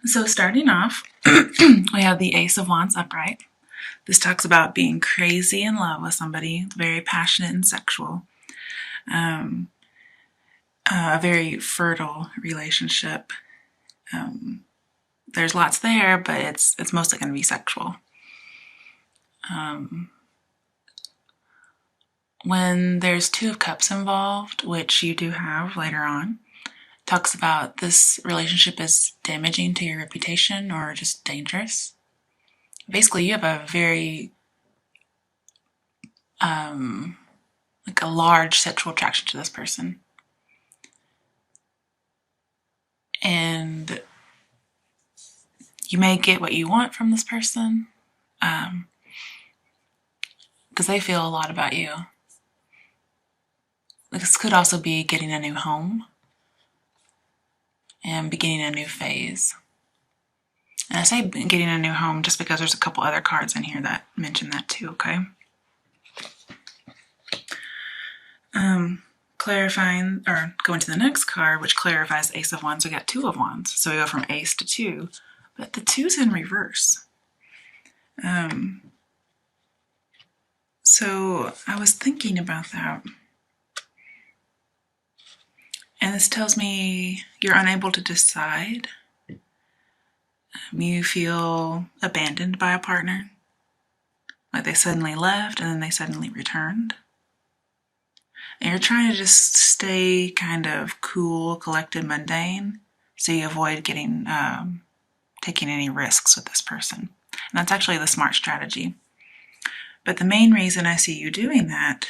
So starting off, we have the Ace of Wands upright. This talks about being crazy in love with somebody, very passionate and sexual, a very fertile relationship. There's lots there, but it's mostly going to be sexual. When there's Two of Cups involved, which you do have later on, talks about this relationship is damaging to your reputation or just dangerous. Basically, you have a very like a large sexual attraction to this person, and you may get what you want from this person because they feel a lot about you. This could also be getting a new home and beginning a new phase. And I say getting a new home just because there's a couple other cards in here that mention that too, okay? Clarifying, or going to the next card, which clarifies Ace of Wands, we got Two of Wands. So we go from Ace to Two, but the Two's in reverse. So I was thinking about that. And this tells me you're unable to decide. You feel abandoned by a partner. Like they suddenly left and then they suddenly returned. And you're trying to just stay kind of cool, collected, mundane, so you avoid getting taking any risks with this person. And that's actually the smart strategy. But the main reason I see you doing that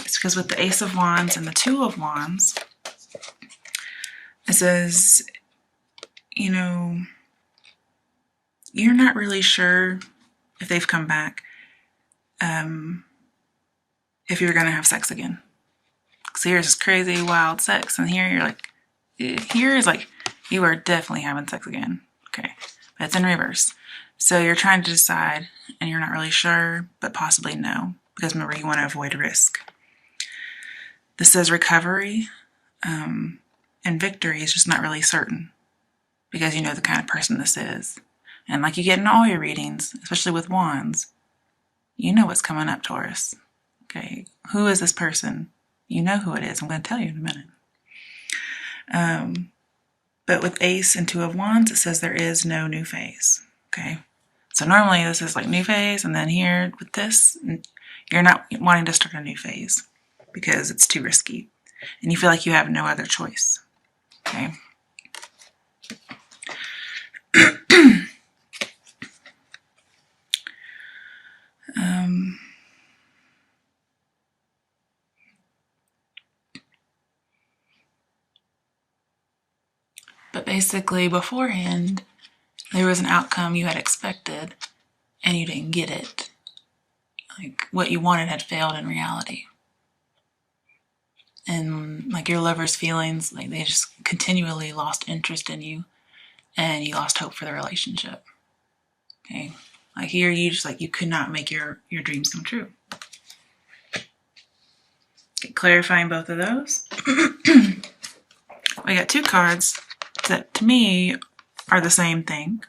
is because with the Ace of Wands and the Two of Wands, it says, you know, you're not really sure if they've come back, if you're going to have sex again. So here's this crazy, wild sex, and here you're like, here is like, you are definitely having sex again. Okay, but it's in reverse. So you're trying to decide, and you're not really sure, but possibly no, because remember, you want to avoid risk. This says recovery, and victory is just not really certain, because you know the kind of person this is. And like you get in all your readings, especially with wands, you know what's coming up, Taurus. Okay, who is this person? You know who it is. I'm going to tell you in a minute. But with Ace and Two of Wands, it says there is no new phase. Okay, so normally this is like new phase, and then here with this, you're not wanting to start a new phase because it's too risky, and you feel like you have no other choice. Okay. But basically, beforehand, there was an outcome you had expected, and you didn't get it. Like, what you wanted had failed in reality. And, like, your lover's feelings, like, they just continually lost interest in you, and you lost hope for the relationship. Okay? Like, here, you just, like, you could not make your dreams come true. Okay, clarifying both of those. We got two cards that to me are the same thing.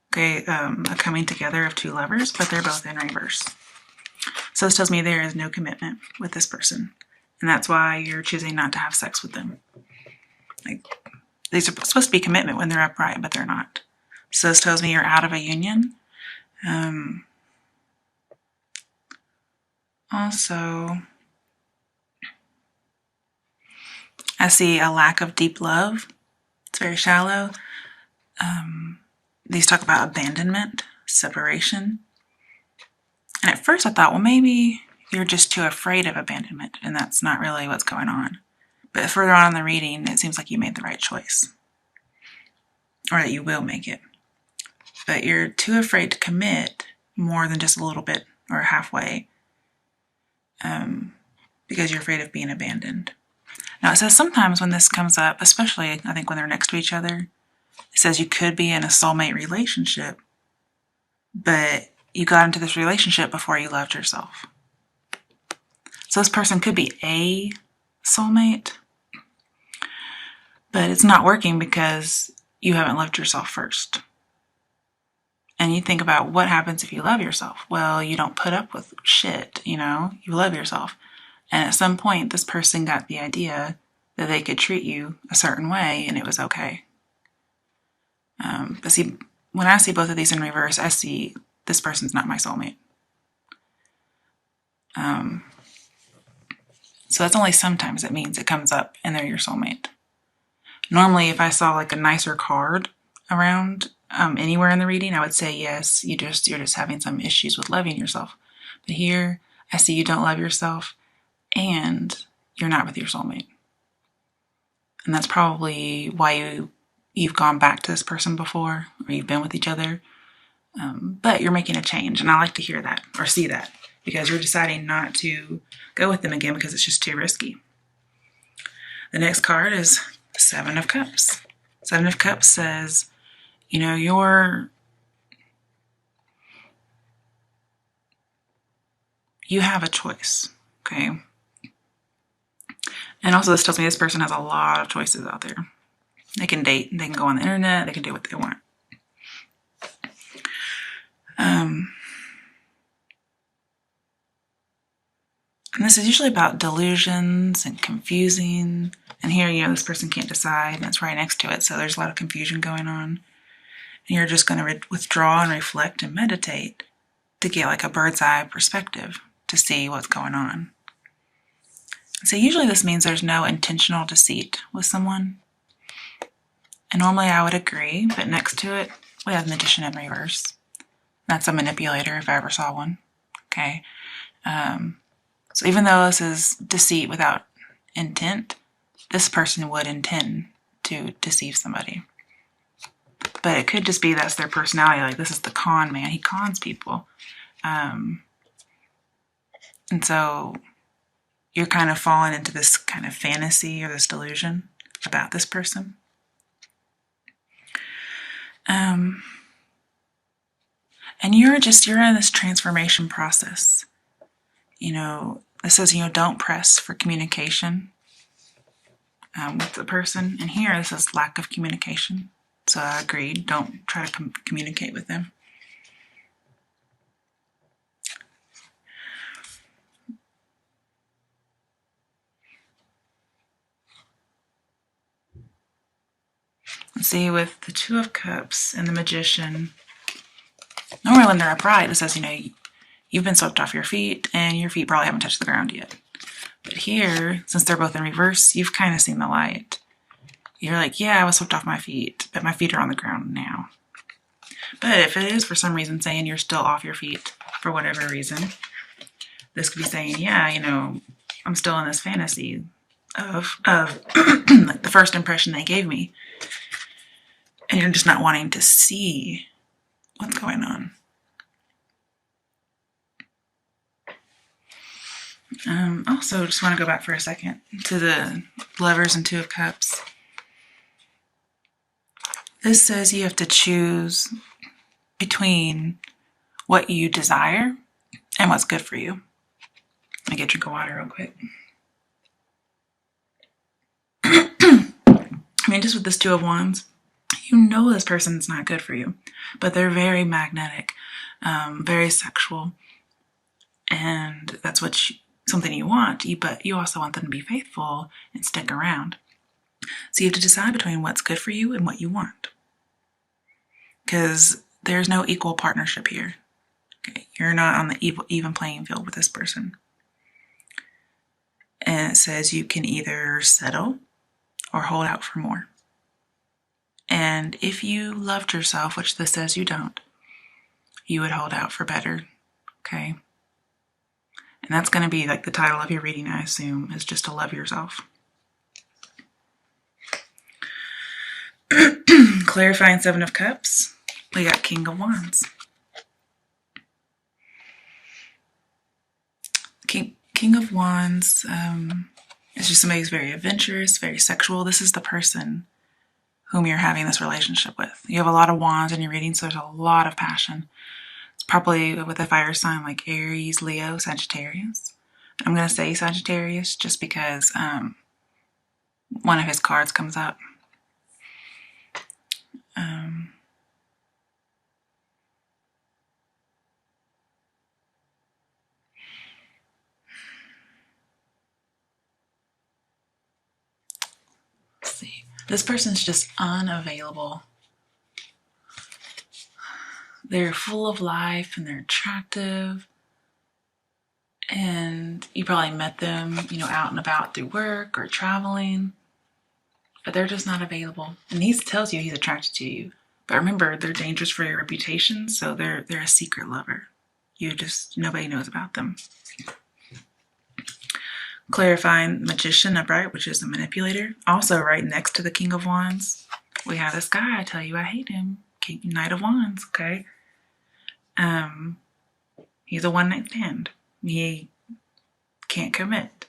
Okay, a coming together of two lovers, but they're both in reverse. So this tells me there is no commitment with this person, and that's why you're choosing not to have sex with them. Like, these are supposed to be commitment when they're upright, but they're not. So this tells me you're out of a union. Also, I see a lack of deep love. It's very shallow. These talk about abandonment, separation. And at first I thought, well, maybe you're just too afraid of abandonment, and that's not really what's going on. But further on in the reading, it seems like you made the right choice, or that you will make it. But you're too afraid to commit more than just a little bit or halfway, because you're afraid of being abandoned. Now, it says sometimes when this comes up, especially I think when they're next to each other, it says you could be in a soulmate relationship, but you got into this relationship before you loved yourself. So this person could be a soulmate, but it's not working because you haven't loved yourself first. And you think about what happens if you love yourself. Well, you don't put up with shit, you love yourself. And at some point, this person got the idea that they could treat you a certain way and it was okay. But see, when I see both of these in reverse, I see this person's not my soulmate. So that's only sometimes it means it comes up and they're your soulmate. Normally, if I saw like a nicer card around anywhere in the reading, I would say yes, you're just having some issues with loving yourself. But here, I see you don't love yourself and you're not with your soulmate. And that's probably why you've gone back to this person before, or you've been with each other. But you're making a change, and I like to hear that or see that, because you're deciding not to go with them again because it's just too risky. The next card is the Seven of Cups. Seven of Cups says, you have a choice, okay? And also this tells me this person has a lot of choices out there. They can date, they can go on the internet, they can do what they want. And this is usually about delusions and confusing. And here, this person can't decide, and it's right next to it, so there's a lot of confusion going on. And you're just going to withdraw and reflect and meditate to get like a bird's eye perspective to see what's going on. So usually this means there's no intentional deceit with someone. And normally I would agree, but next to it, we have Magician in reverse. That's a manipulator if I ever saw one. Okay. So even though this is deceit without intent, this person would intend to deceive somebody. But it could just be that's their personality. Like, this is the con man. He cons people. And so you're kind of falling into this kind of fantasy or this delusion about this person. And you're in this transformation process. It says, don't press for communication with the person. And here, this is lack of communication. So I agreed. Don't try to communicate with them. Let's see, with the Two of Cups and the Magician, normally when they're upright, it says, you've been swept off your feet and your feet probably haven't touched the ground yet. But here, since they're both in reverse, you've kind of seen the light. You're like, yeah, I was swept off my feet, but my feet are on the ground now. But if it is for some reason saying you're still off your feet for whatever reason, this could be saying, yeah, I'm still in this fantasy of like the first impression they gave me. And you're just not wanting to see what's going on. Also, just want to go back for a second to the Lovers and Two of Cups. This says you have to choose between what you desire and what's good for you. Let me get a drink of water real quick. Just with this Two of Wands, this person's not good for you, but they're very magnetic, very sexual, and that's something you want, but you also want them to be faithful and stick around. So you have to decide between what's good for you and what you want, because there's no equal partnership here. Okay, you're not on the even playing field with this person. And it says you can either settle or hold out for more. And if you loved yourself, which this says you don't, you would hold out for better, okay? And that's going to be like the title of your reading, I assume, is just to love yourself. Clarifying Seven of Cups, we got King of Wands. King of Wands is just somebody who's very adventurous, very sexual. This is the person whom you're having this relationship with. You have a lot of wands in your reading, so there's a lot of passion. It's probably with a fire sign like Aries, Leo, Sagittarius. I'm going to say Sagittarius just because one of his cards comes up. This person's just unavailable. They're full of life and they're attractive. And you probably met them, out and about through work or traveling. But they're just not available. And he tells you he's attracted to you. But remember, they're dangerous for your reputation, so they're a secret lover. Nobody knows about them. Clarifying magician upright, which is the manipulator. Also right next to the King of Wands, we have this guy. I tell you, I hate him. Knight of Wands, okay? He's a one-night stand. He can't commit.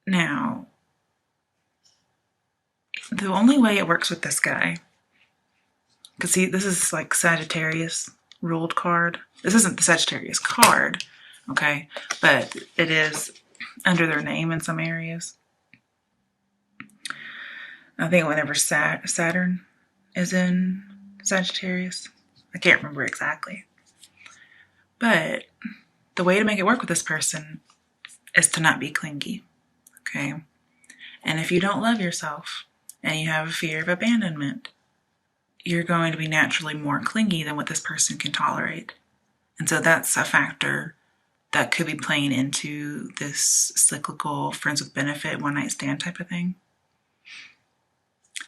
Now, the only way it works with this guy, because see, this is like Sagittarius ruled card. This isn't the Sagittarius card, okay? But it is under their name in some areas. I think whenever Saturn is in Sagittarius, I can't remember exactly. But the way to make it work with this person is to not be clingy, okay? And if you don't love yourself and you have a fear of abandonment, you're going to be naturally more clingy than what this person can tolerate. And so that's a factor that could be playing into this cyclical friends with benefit, one-night stand type of thing.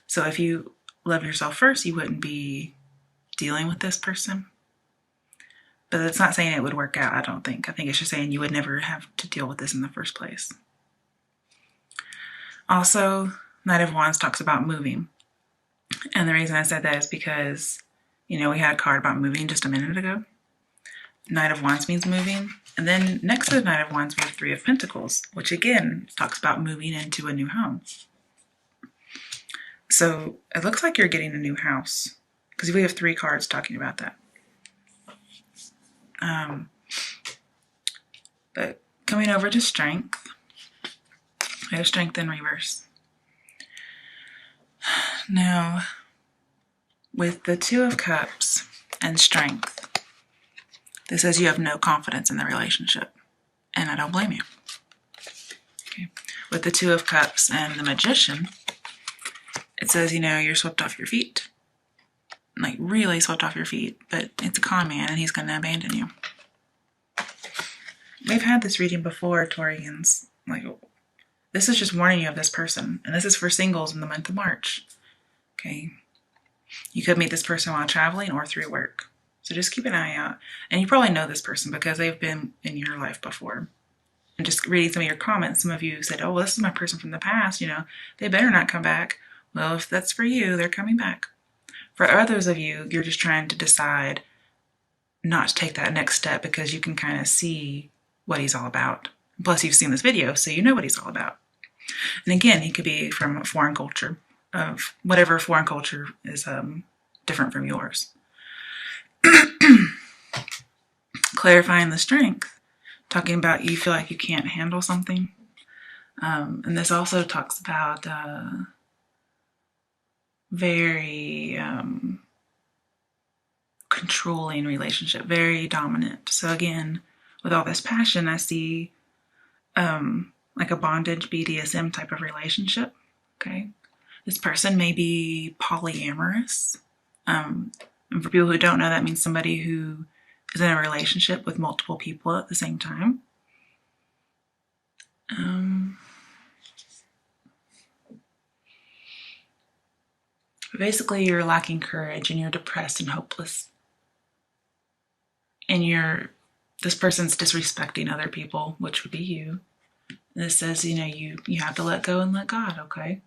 So if you love yourself first, you wouldn't be dealing with this person. But it's not saying it would work out, I don't think. I think it's just saying you would never have to deal with this in the first place. Also, Knight of Wands talks about moving. And the reason I said that is because, we had a card about moving just a minute ago. Knight of Wands means moving. And then next to the Knight of Wands, we have Three of Pentacles, which again talks about moving into a new home. So it looks like you're getting a new house because we have 3 cards talking about that. But coming over to strength, we have strength in reverse. Now, with the Two of Cups and strength, this says you have no confidence in the relationship. And I don't blame you. Okay. With the Two of Cups and the Magician, it says, you're swept off your feet. Like, really swept off your feet. But it's a con man and he's going to abandon you. We've had this reading before, Taurians. Like, this is just warning you of this person. And this is for singles in the month of March. Okay. You could meet this person while traveling or through work. So just keep an eye out. And you probably know this person because they've been in your life before. And just reading some of your comments, some of you said, oh, well, this is my person from the past. They better not come back. Well, if that's for you, they're coming back. For others of you, you're just trying to decide not to take that next step because you can kind of see what he's all about. Plus, you've seen this video, so you know what he's all about. And again, he could be from a foreign culture, of whatever foreign culture is different from yours. Clarifying the strength, talking about you feel like you can't handle something. And this also talks about very controlling relationship, very dominant. So again, with all this passion, I see like a bondage BDSM type of relationship. Okay, this person may be polyamorous. And for people who don't know, that means somebody who is in a relationship with multiple people at the same time. Basically, you're lacking courage and you're depressed and hopeless. And this person's disrespecting other people, which would be you. And it says, you have to let go and let God, okay?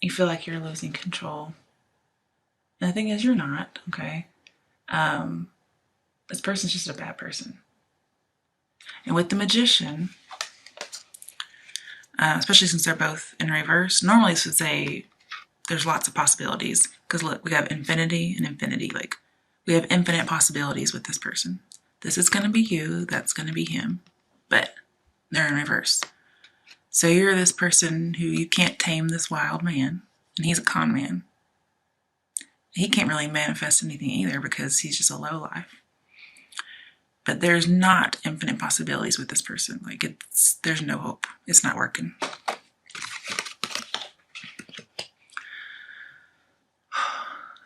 You feel like you're losing control. And the thing is, you're not, okay? This person's just a bad person. And with the Magician, especially since they're both in reverse, normally this would say there's lots of possibilities. Because look, we have infinity and infinity. Like, we have infinite possibilities with this person. This is going to be you, that's going to be him. But they're in reverse. So you're this person who you can't tame this wild man, and he's a con man. He can't really manifest anything either because he's just a lowlife. But there's not infinite possibilities with this person. Like, there's no hope. It's not working.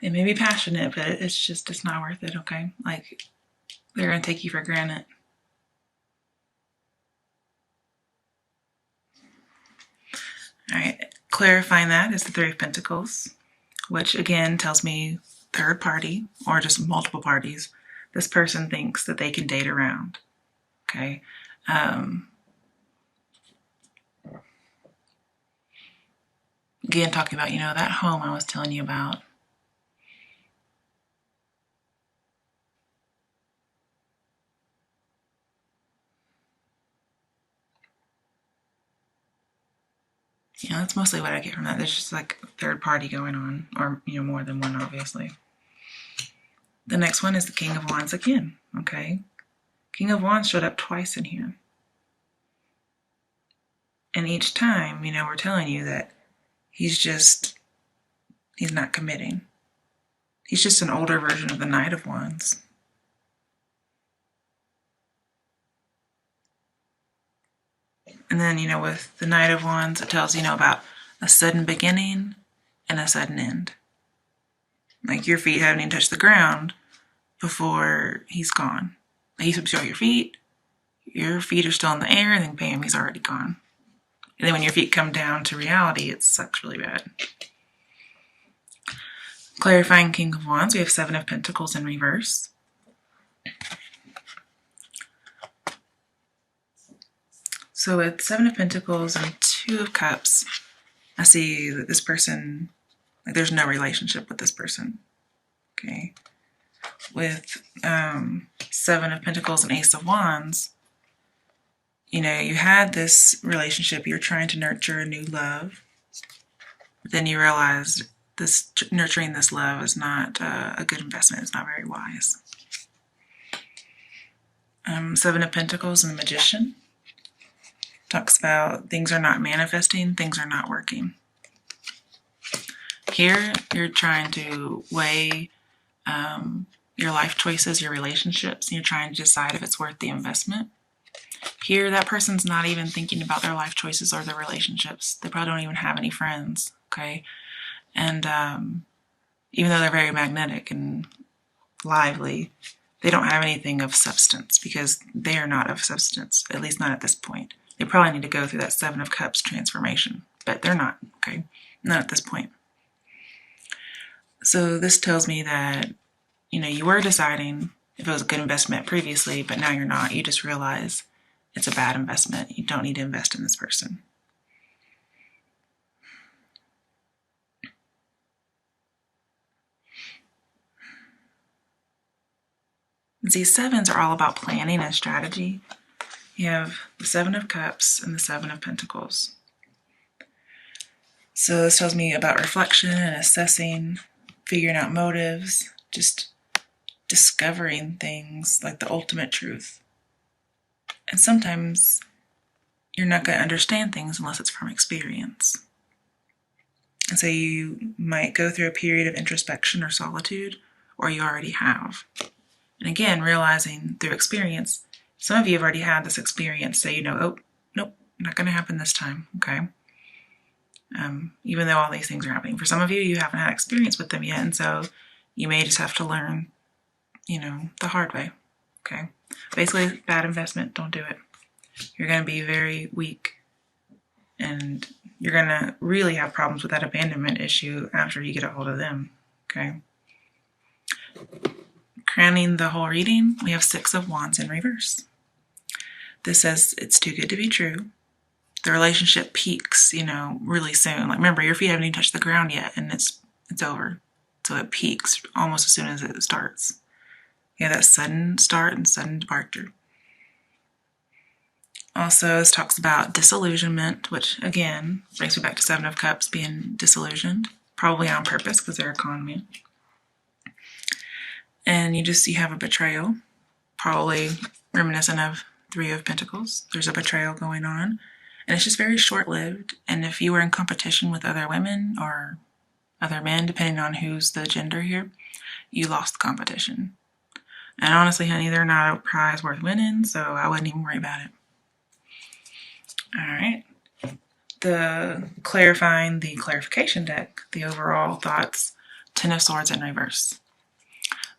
It may be passionate, but it's not worth it, okay? Like, they're going to take you for granted. All right, clarifying that is the Three of Pentacles, which again tells me third party or just multiple parties. This person thinks that they can date around, okay? Again, talking about, that home I was telling you about. That's mostly what I get from that. There's just like a third party going on, or, more than one, obviously. The next one is the King of Wands again, okay? King of Wands showed up twice in here. And each time, we're telling you that he's not committing. He's just an older version of the Knight of Wands. And then, with the Knight of Wands, it tells, about a sudden beginning and a sudden end. Like your feet haven't even touched the ground before he's gone. Like you show your feet are still in the air, and then bam, he's already gone. And then when your feet come down to reality, it sucks really bad. Clarifying King of Wands, we have Seven of Pentacles in reverse. So with Seven of Pentacles and Two of Cups, I see that this person, like there's no relationship with this person, okay? With Seven of Pentacles and Ace of Wands, you had this relationship, you're trying to nurture a new love, but then you realized nurturing this love is not a good investment, it's not very wise. Seven of Pentacles and the Magician. Talks about things are not manifesting, things are not working. Here, you're trying to weigh your life choices, your relationships, and you're trying to decide if it's worth the investment. Here, that person's not even thinking about their life choices or their relationships. They probably don't even have any friends, okay? And even though they're very magnetic and lively, they don't have anything of substance because they are not of substance, at least not at this point. They probably need to go through that Seven of Cups transformation, but they're not, okay? Not at this point. So this tells me that, you were deciding if it was a good investment previously, but now you're not. You just realize it's a bad investment. You don't need to invest in this person. These sevens are all about planning and strategy. You have the Seven of Cups and the Seven of Pentacles. So this tells me about reflection and assessing, figuring out motives, just discovering things like the ultimate truth. And sometimes you're not going to understand things unless it's from experience. And so you might go through a period of introspection or solitude, or you already have. And again, realizing through experience, some of you have already had this experience, so oh, nope, not going to happen this time, okay? Even though all these things are happening. For some of you, you haven't had experience with them yet, and so you may just have to learn, the hard way, okay? Basically, bad investment, don't do it. You're going to be very weak, and you're going to really have problems with that abandonment issue after you get a hold of them, okay? Crowning the whole reading, we have Six of Wands in reverse. This says it's too good to be true. The relationship peaks, really soon. Like, remember, your feet haven't even touched the ground yet, and it's over. So it peaks almost as soon as it starts. You have that sudden start and sudden departure. Also, this talks about disillusionment, which, again, brings me back to Seven of Cups, being disillusioned, probably on purpose because they're a con man. And you have a betrayal, probably reminiscent of Three of Pentacles. There's a betrayal going on, and it's just very short-lived. And if you were in competition with other women or other men, depending on who's the gender here, you lost the competition. And honestly, honey, they're not a prize worth winning, so I wouldn't even worry about it. All right. The clarification deck, the overall thoughts, Ten of Swords in reverse.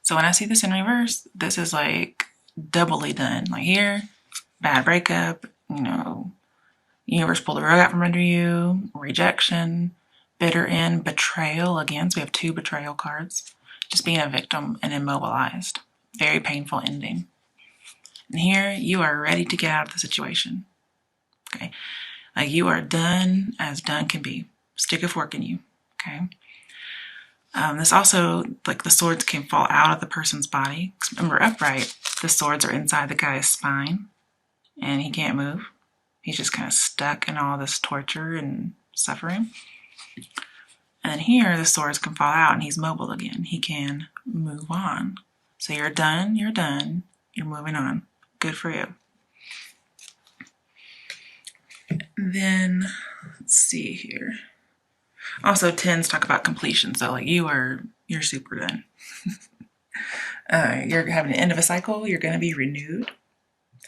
So when I see this in reverse, this is like doubly done. Like here, bad breakup, universe pulled the rug out from under you, rejection, bitter end, betrayal. Again, so we have 2 betrayal cards. Just being a victim and immobilized. Very painful ending. And here, you are ready to get out of the situation. Okay? Like you are done as done can be. Stick a fork in you. Okay? This also, like the swords can fall out of the person's body. Because remember, upright, the swords are inside the guy's spine. And he can't move. He's just kind of stuck in all this torture and suffering. And then here, the swords can fall out and he's mobile again. He can move on. So you're done, you're moving on. Good for you. Then, let's see here. Also, 10s talk about completion. So like you're super done. You're having an end of a cycle. You're going to be renewed.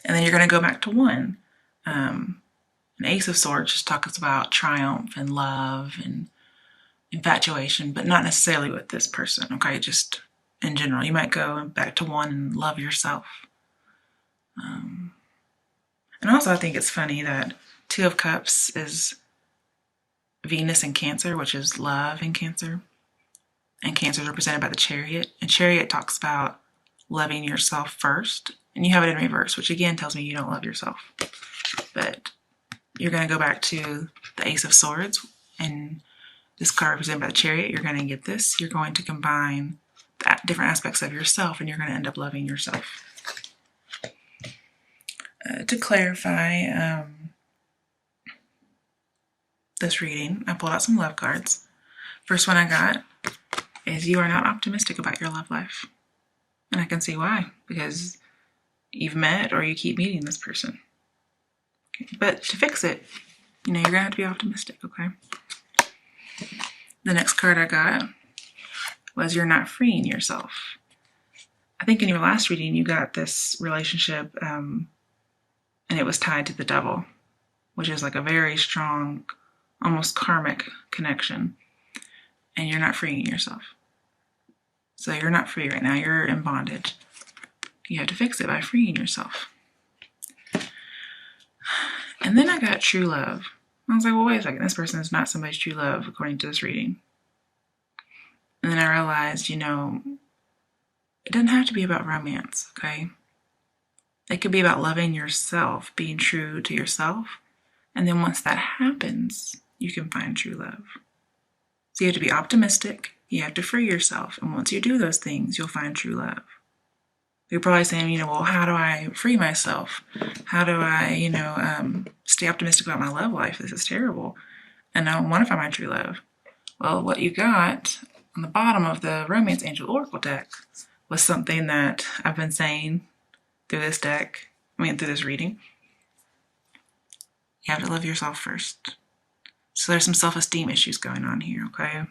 And then you're going to go back to 1. An Ace of Swords just talks about triumph and love and infatuation, but not necessarily with this person, okay? Just in general. You might go back to 1 and love yourself. And also I think it's funny that 2 of Cups is Venus in Cancer, which is love in Cancer. And Cancer is represented by the Chariot. And Chariot talks about loving yourself first. And you have it in reverse, which again tells me you don't love yourself. But you're going to go back to the Ace of Swords. And this card represented by the Chariot, you're going to get this. You're going to combine the different aspects of yourself, and you're going to end up loving yourself. To clarify this reading, I pulled out some love cards. First one I got is you are not optimistic about your love life. And I can see why, because you've met or you keep meeting this person. Okay. But to fix it, you're going to have to be optimistic, okay? The next card I got was you're not freeing yourself. I think in your last reading you got this relationship and it was tied to the devil, which is like a very strong, almost karmic connection. And you're not freeing yourself. So you're not free right now. You're in bondage. You have to fix it by freeing yourself. And then I got true love. I was like, well, wait a second. This person is not somebody's true love according to this reading. And then I realized, it doesn't have to be about romance, okay? It could be about loving yourself, being true to yourself. And then once that happens, you can find true love. So you have to be optimistic. You have to free yourself. And once you do those things, you'll find true love. You're probably saying, well, how do I free myself? How do I, stay optimistic about my love life? This is terrible. And I don't want to find my true love. Well, what you got on the bottom of the Romance Angel Oracle deck was something that I've been saying through this deck, through this reading. You have to love yourself first. So there's some self-esteem issues going on here, okay?